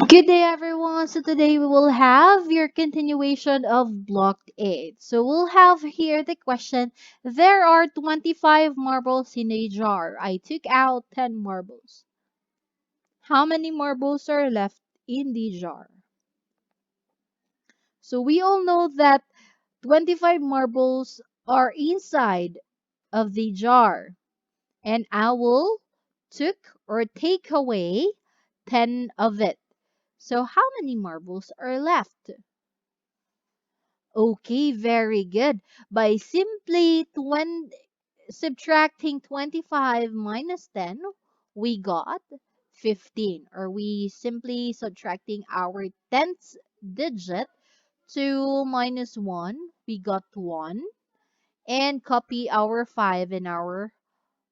Good day, everyone. So today we will have your continuation of Block 8. So we'll have here the question. There are 25 marbles in a jar. I took out 10 marbles. How many marbles are left in the jar? So we all know that 25 marbles are inside of the jar. And I will take away 10 of it. So how many marbles are left? Okay, very good. By simply subtracting 25 minus 10, we got 15. Or we simply subtracting our 10th digit to minus 1, we got 1. And copy our 5 in our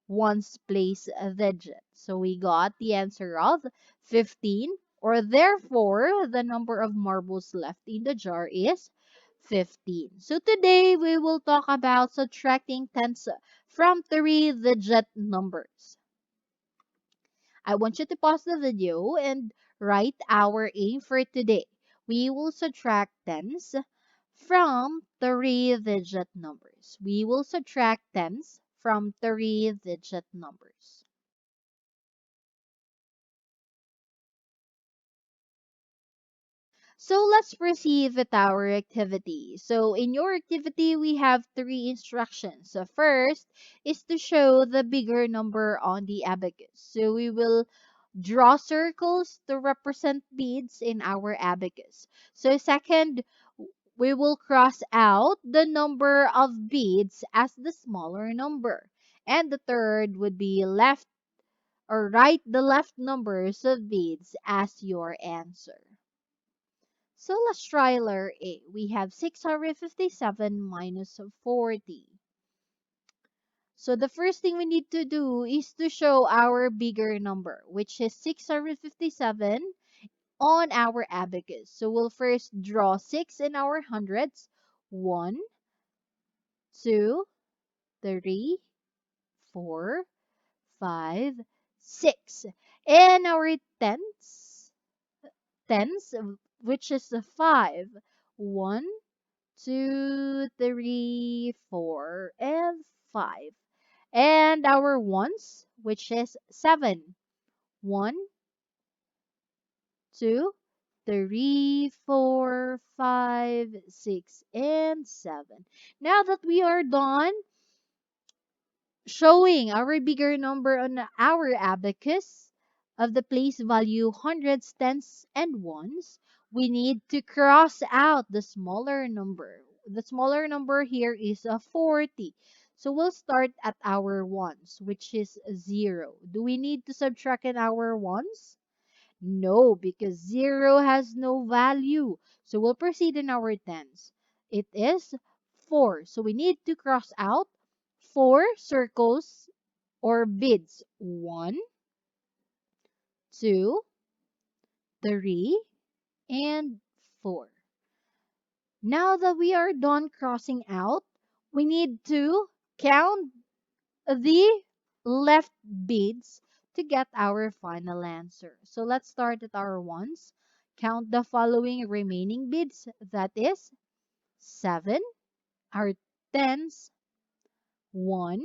ones place digit. So we got the answer of 15, or therefore the number of marbles left in the jar is 15. So today we will talk about subtracting tens from three-digit numbers. I want you to pause the video and write our aim for today. We will subtract tens from three-digit numbers. We will subtract tens from three-digit numbers. So let's proceed with our activity. So in your activity, we have three instructions. So first is to show the bigger number on the abacus. So we will draw circles to represent beads in our abacus. So second, we will cross out the number of beads as the smaller number. And the third would be left or write the left numbers of beads as your answer. So let's try letter A. We have 657 minus 40. So the first thing we need to do is to show our bigger number, which is 657 on our abacus. So we'll first draw 6 in our hundreds. 1, 2, 3, 4, 5, 6. And our tens, which is a 5. 1, 2, 3, 4, and 5. And our ones, which is 7. 1, 2, 3, 4, 5, 6, and 7. Now that we are done showing our bigger number on our abacus of the place value hundreds, tens, and ones, we need to cross out the smaller number. The smaller number here is a 40. So we'll start at our ones, which is 0. Do we need to subtract in our ones? No, because 0 has no value. So we'll proceed in our tens. It is 4. So we need to cross out 4 circles or beads. 1, 2, 3, and 4. Now that we are done crossing out, we need to count the left beads to get our final answer. So let's start at our ones. Count the following remaining beads. That is 7, our tens, 1,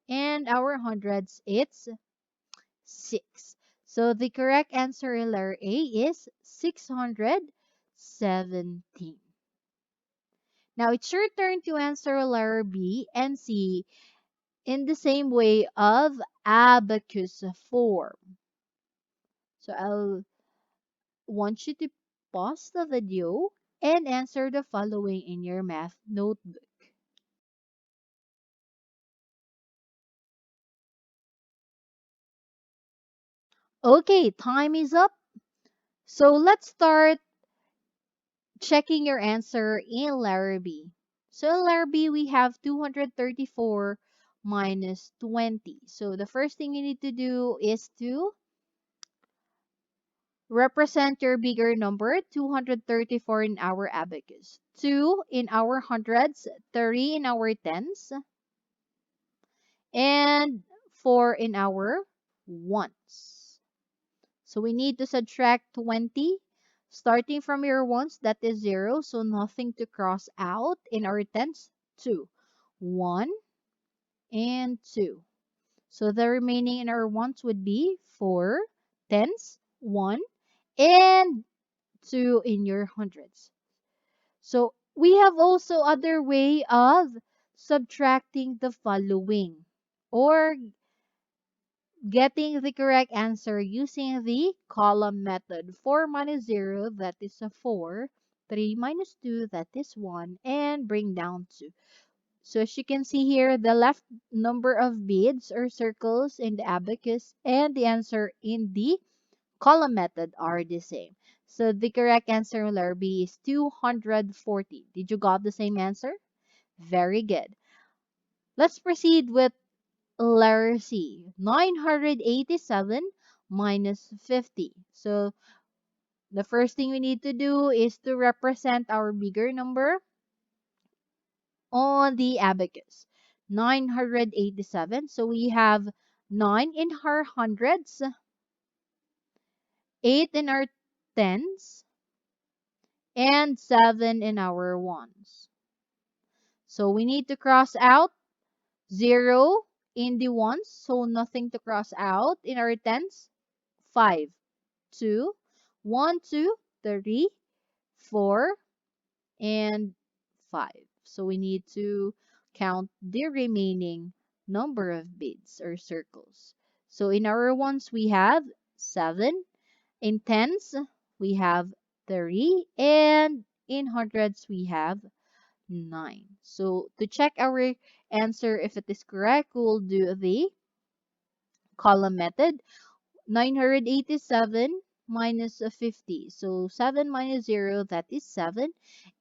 and our hundreds, it's 6. So the correct answer in letter A is 617. Now it's your turn to answer letter B and C in the same way of abacus form. So I'll want you to pause the video and answer the following in your math notebook. Okay, time is up. So let's start checking your answer in letter B. So in letter B, we have 234 minus 20. So the first thing you need to do is to represent your bigger number, 234 in our abacus, 2 in our hundreds, 3 in our tens, and 4 in our ones. So we need to subtract 20. Starting from your ones, that is 0. So nothing to cross out. In our tens, 2. 1 and 2. So the remaining in our ones would be 4 tens, 1, and 2 in your hundreds. So we have also other way of subtracting the following or getting the correct answer using the column method. 4 minus 0, that is a 4. 3 minus 2, that is 1. And bring down 2. So as you can see here, the left number of beads or circles in the abacus and the answer in the column method are the same. So the correct answer, letter B, is 240. Did you got the same answer? Very good. Let's proceed with letter C. 987 minus 50. So the first thing we need to do is to represent our bigger number on the abacus. 987. So we have 9 in our hundreds, 8 in our tens, and 7 in our ones. So we need to cross out 0 in the ones, so nothing to cross out. In our tens, 5, 2, 1, 2, 3, 4, and 5. So we need to count the remaining number of beads or circles. So in our ones, we have 7. In tens, we have 3. And in hundreds, we have 9. So to check our answer if it is correct, we'll do the column method. 987 minus 50. So 7 minus 0, that is 7.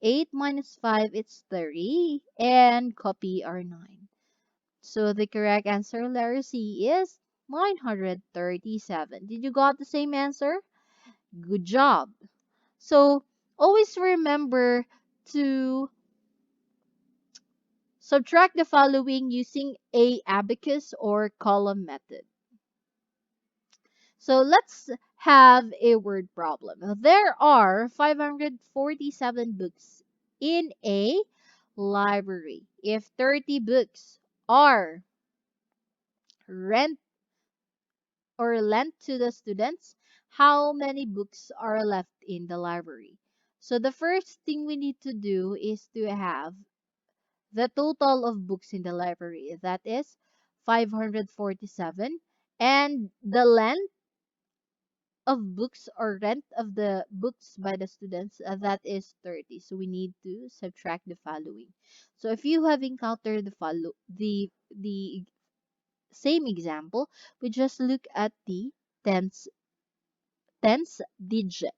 8 minus 5, it's 3. And copy our 9. So the correct answer, letter C, is 937. Did you got the same answer? Good job. So always remember to subtract the following using a abacus or column method. So let's have a word problem. There are 547 books in a library. If 30 books are rent or lent to the students, how many books are left in the library? So the first thing we need to do is to have the total of books in the library. That is 547. And the length of books or rent of the books by the students, that is 30. So we need to subtract the following. So if you have encountered the same example, we just look at the tens tens digit.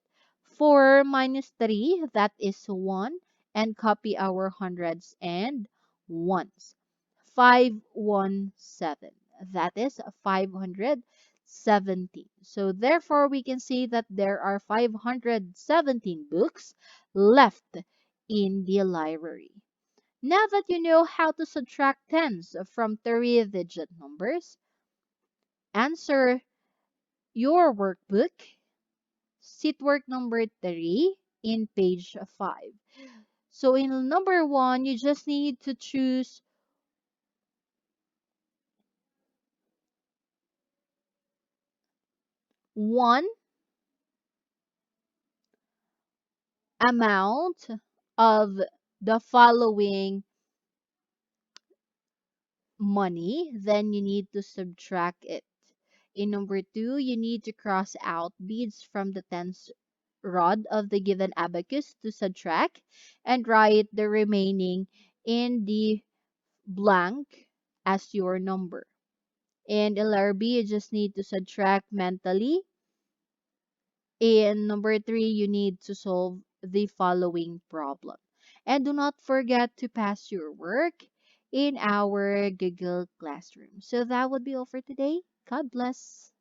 4 minus 3, that is 1, and copy our hundreds and ones. 517, that is 517. So therefore, we can see that there are 517 books left in the library. Now that you know how to subtract tens from 3-digit numbers, answer your workbook seat work number 3 in page 5. So in number 1, you just need to choose one amount of the following money, then you need to subtract it. In number 2, you need to cross out beads from the tens rod of the given abacus to subtract and write the remaining in the blank as your number. And in letter B, you just need to subtract mentally. In number 3, you need to solve the following problem. And do not forget to pass your work in our Google Classroom. So that would be all for today. God bless.